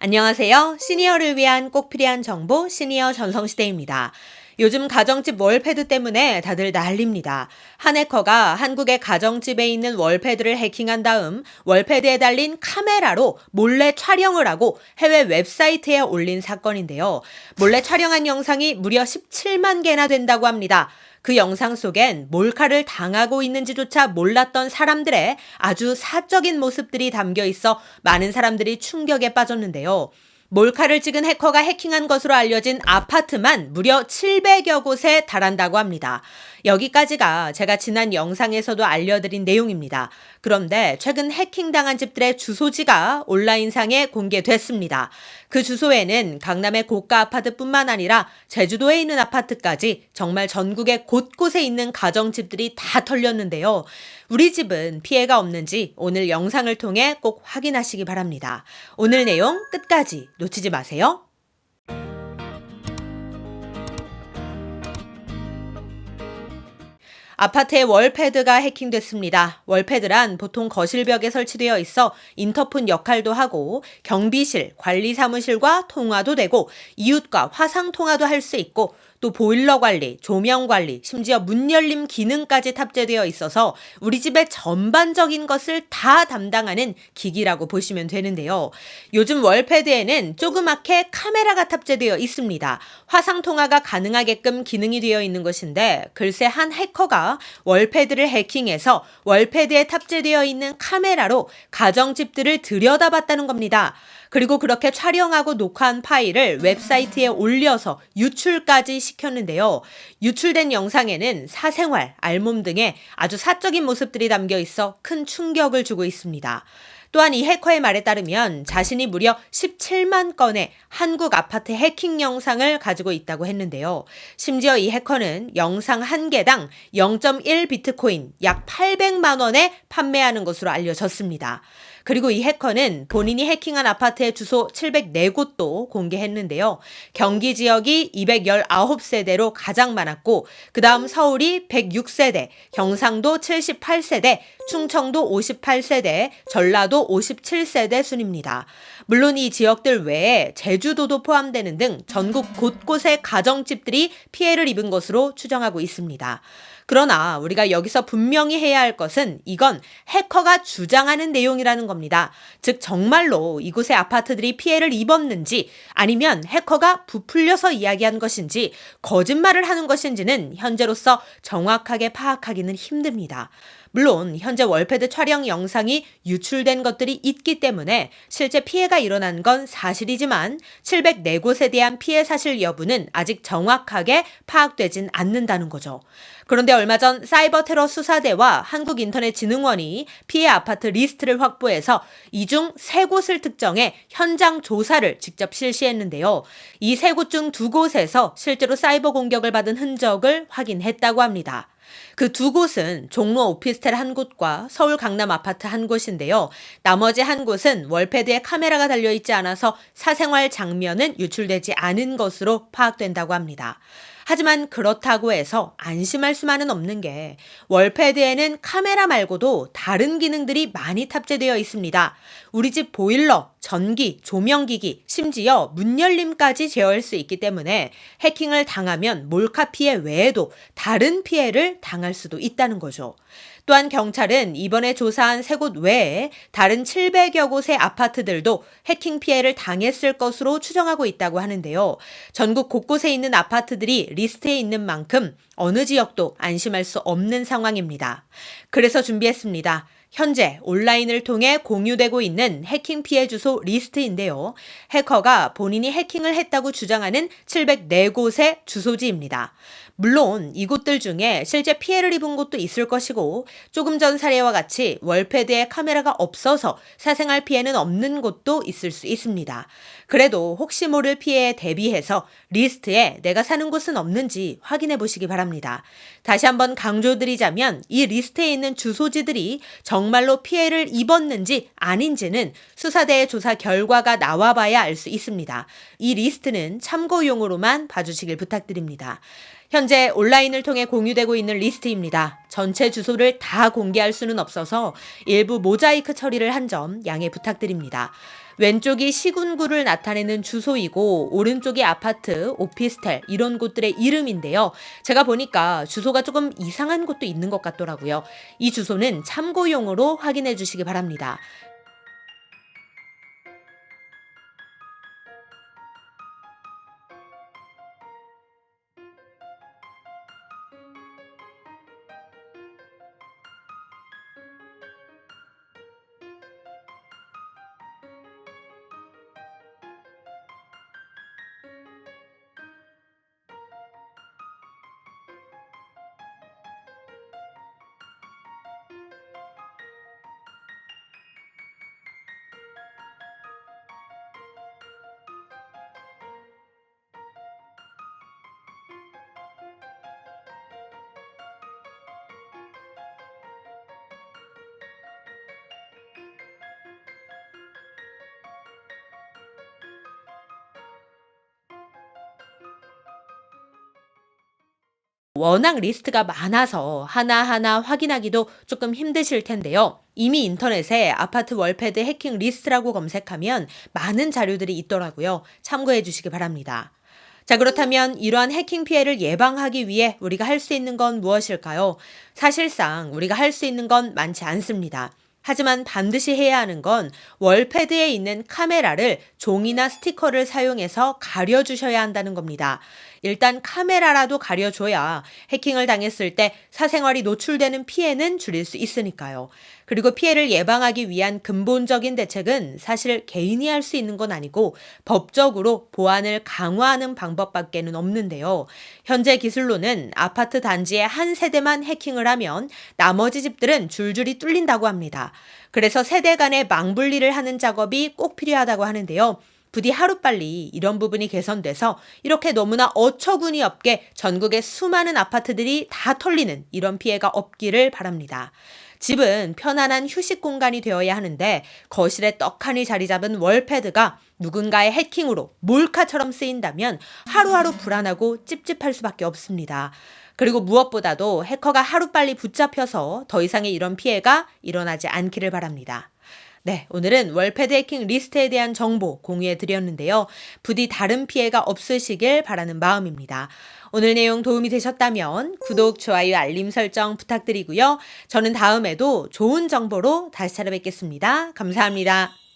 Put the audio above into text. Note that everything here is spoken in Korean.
안녕하세요. 시니어를 위한 꼭 필요한 정보 시니어 전성시대입니다. 요즘 가정집 월패드 때문에 다들 난립니다. 한 해커가 한국의 가정집에 있는 월패드를 해킹한 다음 월패드에 달린 카메라로 몰래 촬영을 하고 해외 웹사이트에 올린 사건인데요. 몰래 촬영한 영상이 무려 17만 개나 된다고 합니다. 그 영상 속엔 몰카를 당하고 있는지조차 몰랐던 사람들의 아주 사적인 모습들이 담겨 있어 많은 사람들이 충격에 빠졌는데요. 몰카를 찍은 해커가 해킹한 것으로 알려진 아파트만 무려 700여 곳에 달한다고 합니다. 여기까지가 제가 지난 영상에서도 알려드린 내용입니다. 그런데 최근 해킹당한 집들의 주소지가 온라인상에 공개됐습니다. 그 주소에는 강남의 고가 아파트뿐만 아니라 제주도에 있는 아파트까지 정말 전국의 곳곳에 있는 가정집들이 다 털렸는데요. 우리 집은 피해가 없는지 오늘 영상을 통해 꼭 확인하시기 바랍니다. 오늘 내용 끝까지 놓치지 마세요. 아파트의 월패드가 해킹됐습니다. 월패드란 보통 거실벽에 설치되어 있어 인터폰 역할도 하고 경비실, 관리사무실과 통화도 되고 이웃과 화상통화도 할 수 있고 또 보일러 관리, 조명 관리, 심지어 문 열림 기능까지 탑재되어 있어서 우리 집의 전반적인 것을 다 담당하는 기기라고 보시면 되는데요. 요즘 월패드에는 조그맣게 카메라가 탑재되어 있습니다. 화상통화가 가능하게끔 기능이 되어 있는 것인데 글쎄 한 해커가 월패드를 해킹해서 월패드에 탑재되어 있는 카메라로 가정집들을 들여다봤다는 겁니다. 그리고 그렇게 촬영하고 녹화한 파일을 웹사이트에 올려서 유출까지 시켰는데요. 유출된 영상에는 사생활, 알몸 등의 아주 사적인 모습들이 담겨 있어 큰 충격을 주고 있습니다. 또한 이 해커의 말에 따르면 자신이 무려 17만 건의 한국 아파트 해킹 영상을 가지고 있다고 했는데요. 심지어 이 해커는 영상 한 개당 0.1 비트코인 약 800만 원에 판매하는 것으로 알려졌습니다. 그리고 이 해커는 본인이 해킹한 아파트의 주소 704곳도 공개했는데요. 경기 지역이 219세대로 가장 많았고 그 다음 서울이 106세대, 경상도 78세대, 충청도 58세대, 전라도 57세대 순입니다. 물론 이 지역들 외에 제주도도 포함되는 등 전국 곳곳의 가정집들이 피해를 입은 것으로 추정하고 있습니다. 그러나 우리가 여기서 분명히 해야 할 것은 이건 해커가 주장하는 내용이라는 겁니다. 즉 정말로 이곳의 아파트들이 피해를 입었는지 아니면 해커가 부풀려서 이야기한 것인지 거짓말을 하는 것인지는 현재로서 정확하게 파악하기는 힘듭니다. 물론 현재 월패드 촬영 영상이 유출된 것들이 있기 때문에 실제 피해가 일어난 건 사실이지만 704곳에 대한 피해 사실 여부는 아직 정확하게 파악되진 않는다는 거죠. 그런데 얼마 전 사이버 테러 수사대와 한국인터넷진흥원이 피해 아파트 리스트를 확보해서 이 중 3곳을 특정해 현장 조사를 직접 실시했는데요. 이 3곳 중 2곳에서 실제로 사이버 공격을 받은 흔적을 확인했다고 합니다. 그 2곳은 종로 오피스텔 한 곳과 서울 강남 아파트 한 곳인데요. 나머지 한 곳은 월패드에 카메라가 달려있지 않아서 사생활 장면은 유출되지 않은 것으로 파악된다고 합니다. 하지만 그렇다고 해서 안심할 수만은 없는 게 월패드에는 카메라 말고도 다른 기능들이 많이 탑재되어 있습니다. 우리 집 보일러, 전기, 조명기기, 심지어 문 열림까지 제어할 수 있기 때문에 해킹을 당하면 몰카 피해 외에도 다른 피해를 당할 수도 있다는 거죠. 또한 경찰은 이번에 조사한 3곳 외에 다른 700여 곳의 아파트들도 해킹 피해를 당했을 것으로 추정하고 있다고 하는데요. 전국 곳곳에 있는 아파트들이 리스트에 있는 만큼 어느 지역도 안심할 수 없는 상황입니다. 그래서 준비했습니다. 현재 온라인을 통해 공유되고 있는 해킹 피해 주소 리스트인데요. 해커가 본인이 해킹을 했다고 주장하는 704곳의 주소지입니다. 물론 이곳들 중에 실제 피해를 입은 곳도 있을 것이고 조금 전 사례와 같이 월패드에 카메라가 없어서 사생활 피해는 없는 곳도 있을 수 있습니다. 그래도 혹시 모를 피해에 대비해서 리스트에 내가 사는 곳은 없는지 확인해 보시기 바랍니다. 다시 한번 강조드리자면 이 리스트에 있는 주소지들이 정말로 피해를 입었는지 아닌지는 수사대의 조사 결과가 나와봐야 알 수 있습니다. 이 리스트는 참고용으로만 봐주시길 부탁드립니다. 현재 온라인을 통해 공유되고 있는 리스트입니다. 전체 주소를 다 공개할 수는 없어서 일부 모자이크 처리를 한 점 양해 부탁드립니다. 왼쪽이 시군구를 나타내는 주소이고 오른쪽이 아파트, 오피스텔 이런 곳들의 이름인데요. 제가 보니까 주소가 조금 이상한 곳도 있는 것 같더라고요. 이 주소는 참고용으로 확인해 주시기 바랍니다. 워낙 리스트가 많아서 하나하나 확인하기도 조금 힘드실 텐데요. 이미 인터넷에 아파트 월패드 해킹 리스트라고 검색하면 많은 자료들이 있더라고요. 참고해 주시기 바랍니다. 자, 그렇다면 이러한 해킹 피해를 예방하기 위해 우리가 할 수 있는 건 무엇일까요? 사실상 우리가 할 수 있는 건 많지 않습니다. 하지만 반드시 해야 하는 건 월패드에 있는 카메라를 종이나 스티커를 사용해서 가려주셔야 한다는 겁니다. 일단 카메라라도 가려줘야 해킹을 당했을 때 사생활이 노출되는 피해는 줄일 수 있으니까요. 그리고 피해를 예방하기 위한 근본적인 대책은 사실 개인이 할 수 있는 건 아니고 법적으로 보안을 강화하는 방법밖에는 없는데요. 현재 기술로는 아파트 단지의 한 세대만 해킹을 하면 나머지 집들은 줄줄이 뚫린다고 합니다. 그래서 세대 간의 망분리를 하는 작업이 꼭 필요하다고 하는데요. 부디 하루빨리 이런 부분이 개선돼서 이렇게 너무나 어처구니 없게 전국의 수많은 아파트들이 다 털리는 이런 피해가 없기를 바랍니다. 집은 편안한 휴식 공간이 되어야 하는데 거실에 떡하니 자리 잡은 월패드가 누군가의 해킹으로 몰카처럼 쓰인다면 하루하루 불안하고 찝찝할 수밖에 없습니다. 그리고 무엇보다도 해커가 하루빨리 붙잡혀서 더 이상의 이런 피해가 일어나지 않기를 바랍니다. 네, 오늘은 월패드 해킹 리스트에 대한 정보 공유해 드렸는데요. 부디 다른 피해가 없으시길 바라는 마음입니다. 오늘 내용 도움이 되셨다면 구독, 좋아요, 알림 설정 부탁드리고요. 저는 다음에도 좋은 정보로 다시 찾아뵙겠습니다. 감사합니다.